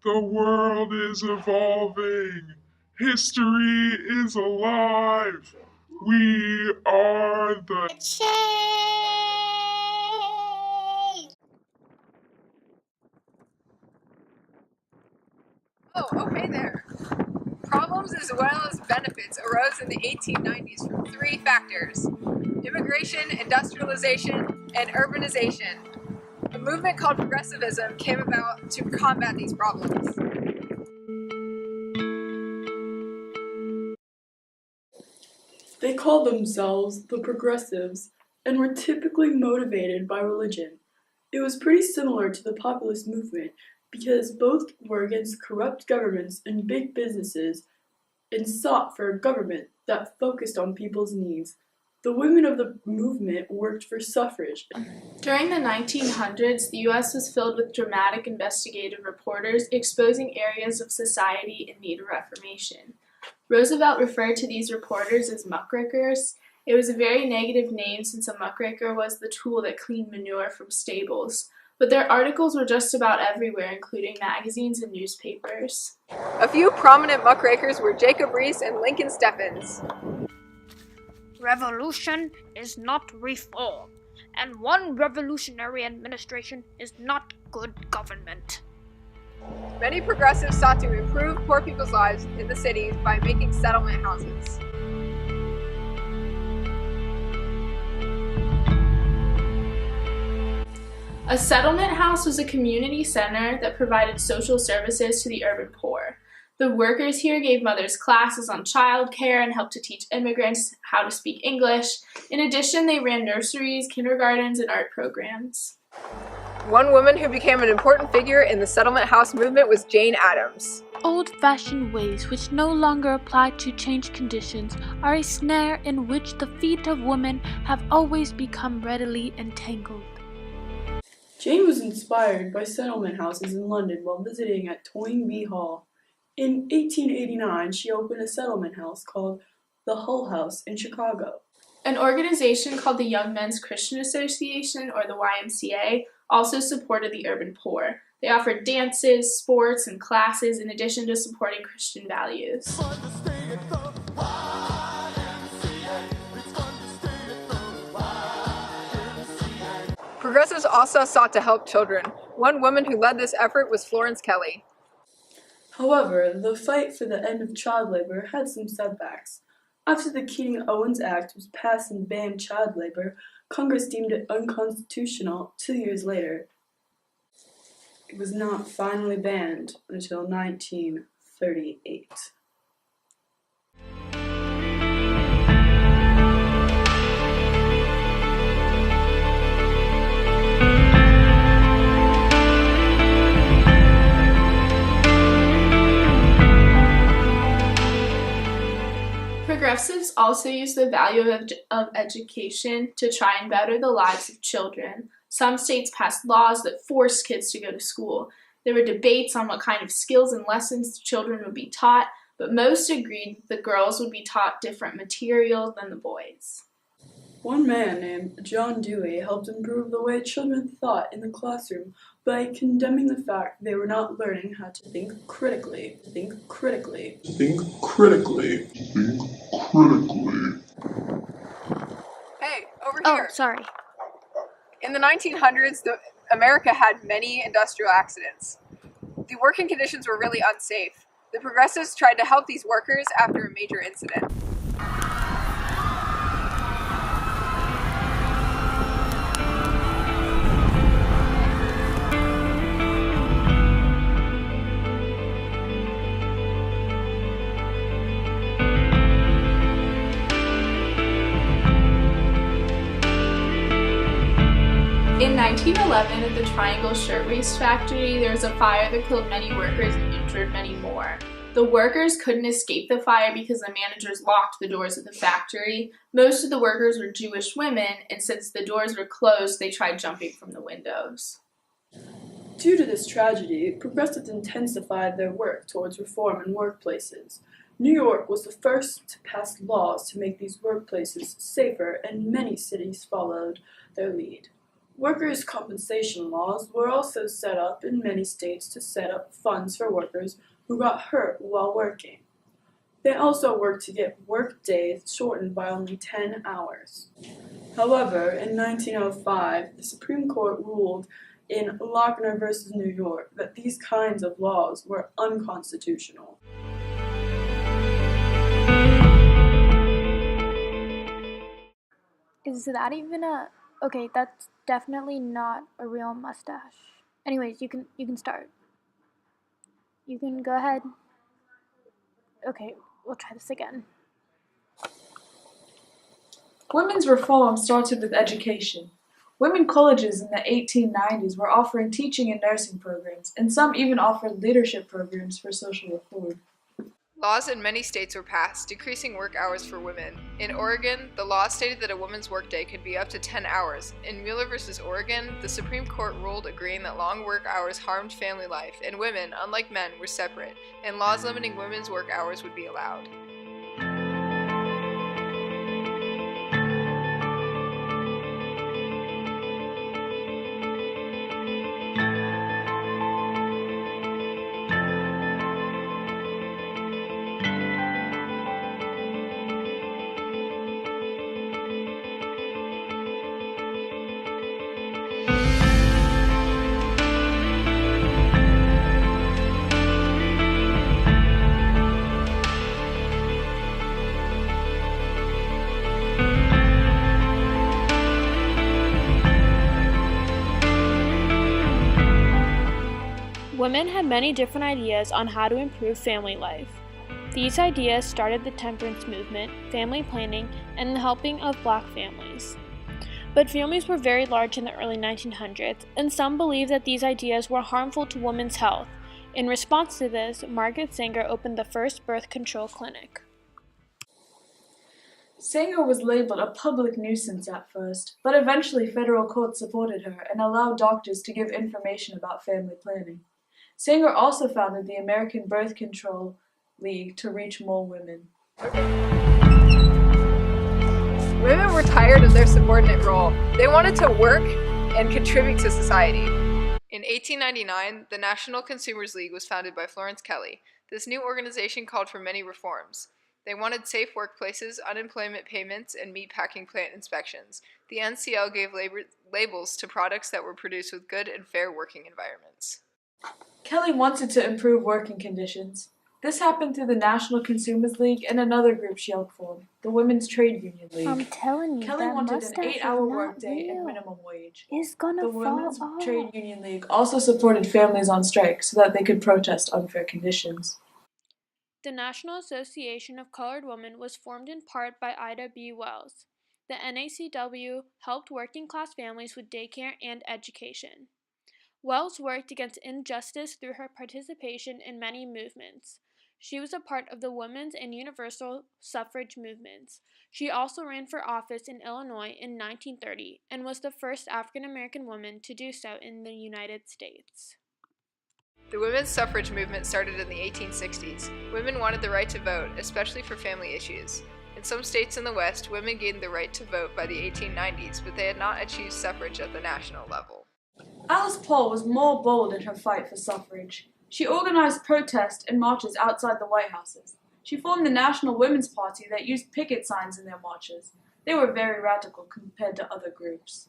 The world is evolving. History is alive. We are the Oh, hey there. Problems as well as benefits arose in the 1890s from three factors: immigration, industrialization, and urbanization. A movement called progressivism came about to combat these problems. They called themselves the Progressives and were typically motivated by religion. It was pretty similar to the populist movement because both were against corrupt governments and big businesses and sought for a government that focused on people's needs. The women of the movement worked for suffrage. During the 1900s, the U.S. was filled with dramatic investigative reporters exposing areas of society in need of reformation. Roosevelt referred to these reporters as muckrakers. It was a very negative name since a muckraker was the tool that cleaned manure from stables. But their articles were just about everywhere, including magazines and newspapers. A few prominent muckrakers were Jacob Riis and Lincoln Steffens. Revolution is not reform, and one revolutionary administration is not good government. Many progressives sought to improve poor people's lives in the cities by making settlement houses. A settlement house was a community center that provided social services to the urban poor. The workers here gave mothers classes on childcare and helped to teach immigrants how to speak English. In addition, they ran nurseries, kindergartens, and art programs. One woman who became an important figure in the settlement house movement was Jane Addams. Old-fashioned ways which no longer apply to changed conditions are a snare in which the feet of women have always become readily entangled. Jane was inspired by settlement houses in London while visiting at Toynbee Hall. In 1889, she opened a settlement house called the Hull House in Chicago. An organization called the Young Men's Christian Association, or the YMCA, also supported the urban poor. They offered dances, sports, and classes in addition to supporting Christian values. Progressives also sought to help children. One woman who led this effort was Florence Kelley. However, the fight for the end of child labor had some setbacks. After the Keating-Owens Act was passed and banned child labor, Congress deemed it unconstitutional 2 years later. It was not finally banned until 1938. Progressives also use the value of education to try and better the lives of children. Some states passed laws that forced kids to go to school. There were debates on what kind of skills and lessons children would be taught, but most agreed that the girls would be taught different material than the boys. One man named John Dewey helped improve the way children thought in the classroom by condemning the fact they were not learning how to think critically. think critically. Hey, over Oh, here. sorry. In the 1900s, America had many industrial accidents. The working conditions were really unsafe. The progressives tried to help these workers after a major incident. In 1911, at the Triangle Shirtwaist Factory, there was a fire that killed many workers and injured many more. The workers couldn't escape the fire because the managers locked the doors of the factory. Most of the workers were Jewish women, and since the doors were closed, they tried jumping from the windows. Due to this tragedy, progressives intensified their work towards reform in workplaces. New York was the first to pass laws to make these workplaces safer, and many cities followed their lead. Workers' compensation laws were also set up in many states to set up funds for workers who got hurt while working. They also worked to get work days shortened by only 10 hours. However, in 1905, the Supreme Court ruled in Lochner v. New York that these kinds of laws were unconstitutional. Is that even a... Okay, that's definitely not a real mustache. Anyways, you can start. You can go ahead. Okay, we'll try this again. Women's reform started with education. Women colleges in the 1890s were offering teaching and nursing programs, and some even offered leadership programs for social reform. Laws in many states were passed, decreasing work hours for women. In Oregon, the law stated that a woman's workday could be up to 10 hours. In Mueller v. Oregon, the Supreme Court ruled agreeing that long work hours harmed family life, and women, unlike men, were separate, and laws limiting women's work hours would be allowed. Women had many different ideas on how to improve family life. These ideas started the temperance movement, family planning, and the helping of Black families. But families were very large in the early 1900s, and some believed that these ideas were harmful to women's health. In response to this, Margaret Sanger opened the first birth control clinic. Sanger was labeled a public nuisance at first, but eventually federal courts supported her and allowed doctors to give information about family planning. Sanger also founded the American Birth Control League to reach more women. Women were tired of their subordinate role. They wanted to work and contribute to society. In 1899, the National Consumers League was founded by Florence Kelley. This new organization called for many reforms. They wanted safe workplaces, unemployment payments, and meatpacking plant inspections. The NCL gave labels to products that were produced with good and fair working environments. Kelley wanted to improve working conditions. This happened through the National Consumers League and another group she helped form, the Women's Trade Union League. I'm telling you, Kelley that wanted mustache an 8-hour is not workday and real. minimum wage. It's gonna The fall Women's off. Trade Union League also supported families on strike so that they could protest unfair conditions. The National Association of Colored Women was formed in part by Ida B. Wells. The NACW helped working-class families with daycare and education. Wells worked against injustice through her participation in many movements. She was a part of the women's and universal suffrage movements. She also ran for office in Illinois in 1930 and was the first African-American woman to do so in the United States. The women's suffrage movement started in the 1860s. Women wanted the right to vote, especially for family issues. In some states in the West, women gained the right to vote by the 1890s, but they had not achieved suffrage at the national level. Alice Paul was more bold in her fight for suffrage. She organized protests and marches outside the White Houses. She formed the National Women's Party that used picket signs in their marches. They were very radical compared to other groups.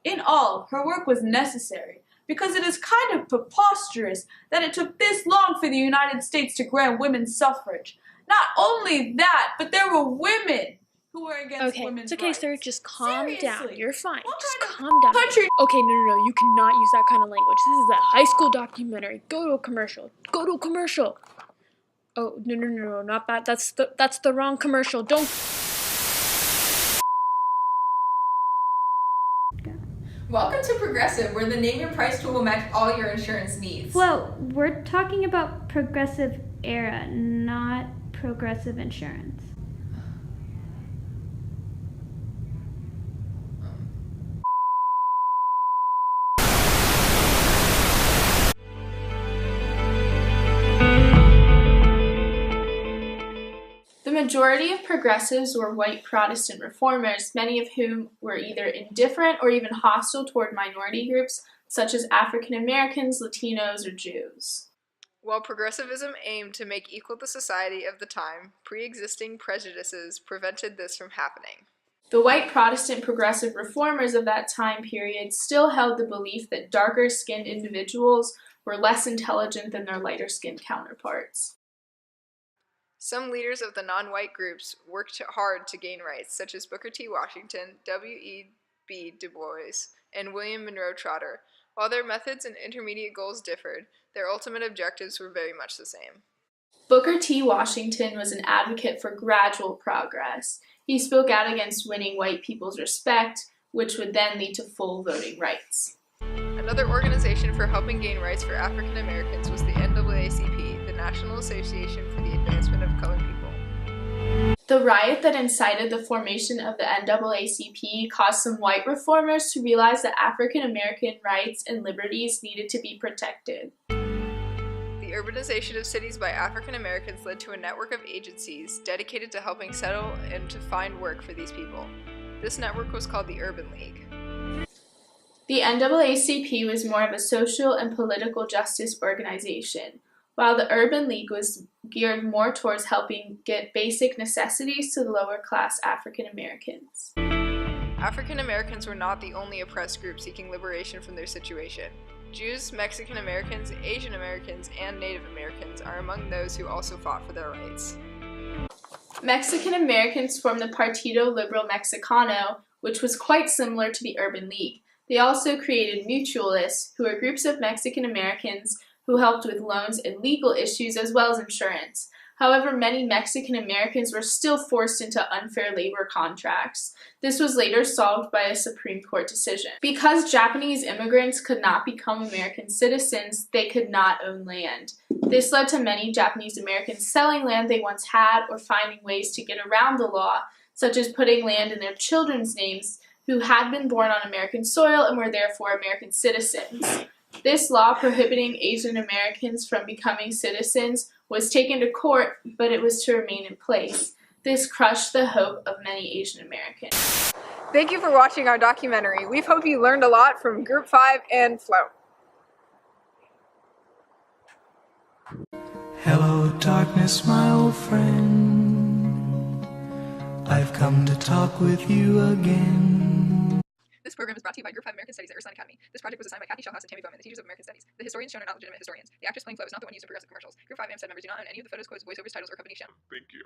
In all, her work was necessary, because it is kind of preposterous that it took this long for the United States to grant women suffrage. Not only that, but there were women who were against women's it's okay, rights. sir. Just calm down. Seriously, You're fine. what Just kind of calm down. country- Okay, no. You cannot use that kind of language. This is a high school documentary. Go to a commercial. Go to a commercial. Oh, no, not that. That's the wrong commercial. Don't. Welcome to Progressive, where the name and price tool will match all your insurance needs. Well, we're talking about Progressive Era, not Progressive Insurance. The majority of progressives were white Protestant reformers, many of whom were either indifferent or even hostile toward minority groups such as African Americans, Latinos, or Jews. While progressivism aimed to make equal the society of the time, pre-existing prejudices prevented this from happening. The white Protestant progressive reformers of that time period still held the belief that darker-skinned individuals were less intelligent than their lighter-skinned counterparts. Some leaders of the non-white groups worked hard to gain rights, such as Booker T. Washington, W.E.B. Du Bois, and William Monroe Trotter. While their methods and intermediate goals differed, their ultimate objectives were very much the same. Booker T. Washington was an advocate for gradual progress. He spoke out against winning white people's respect, which would then lead to full voting rights. Another organization for helping gain rights for African Americans was the NAACP, the National Association for the Advancement of Colored People. The riot that incited the formation of the NAACP caused some white reformers to realize that African American rights and liberties needed to be protected. The urbanization of cities by African Americans led to a network of agencies dedicated to helping settle and to find work for these people. This network was called the Urban League. The NAACP was more of a social and political justice organization, while the Urban League was geared more towards helping get basic necessities to the lower-class African Americans. African Americans were not the only oppressed group seeking liberation from their situation. Jews, Mexican Americans, Asian Americans, and Native Americans are among those who also fought for their rights. Mexican Americans formed the Partido Liberal Mexicano, which was quite similar to the Urban League. They also created mutualists, who were groups of Mexican Americans who helped with loans and legal issues as well as insurance. However, many Mexican Americans were still forced into unfair labor contracts. This was later solved by a Supreme Court decision. Because Japanese immigrants could not become American citizens, they could not own land. This led to many Japanese Americans selling land they once had or finding ways to get around the law, such as putting land in their children's names who had been born on American soil and were therefore American citizens. This law prohibiting Asian Americans from becoming citizens was taken to court, but it was to remain in place. This crushed the hope of many Asian Americans. Thank you for watching our documentary. We hope you learned a lot from Group 5 and Float. Hello, darkness, my old friend. I've come to talk with you again. This program is brought to you by Group 5 American Studies at Ursuline Academy. This project was assigned by Kathy Shellhouse and Tammy Bowman, the teachers of American Studies. The historians shown are not legitimate historians. The actress playing Flo is not the one used in progressive commercials. Group 5 Amstud members do not own any of the photos, quotes, voiceovers, titles, or company shown. Thank you.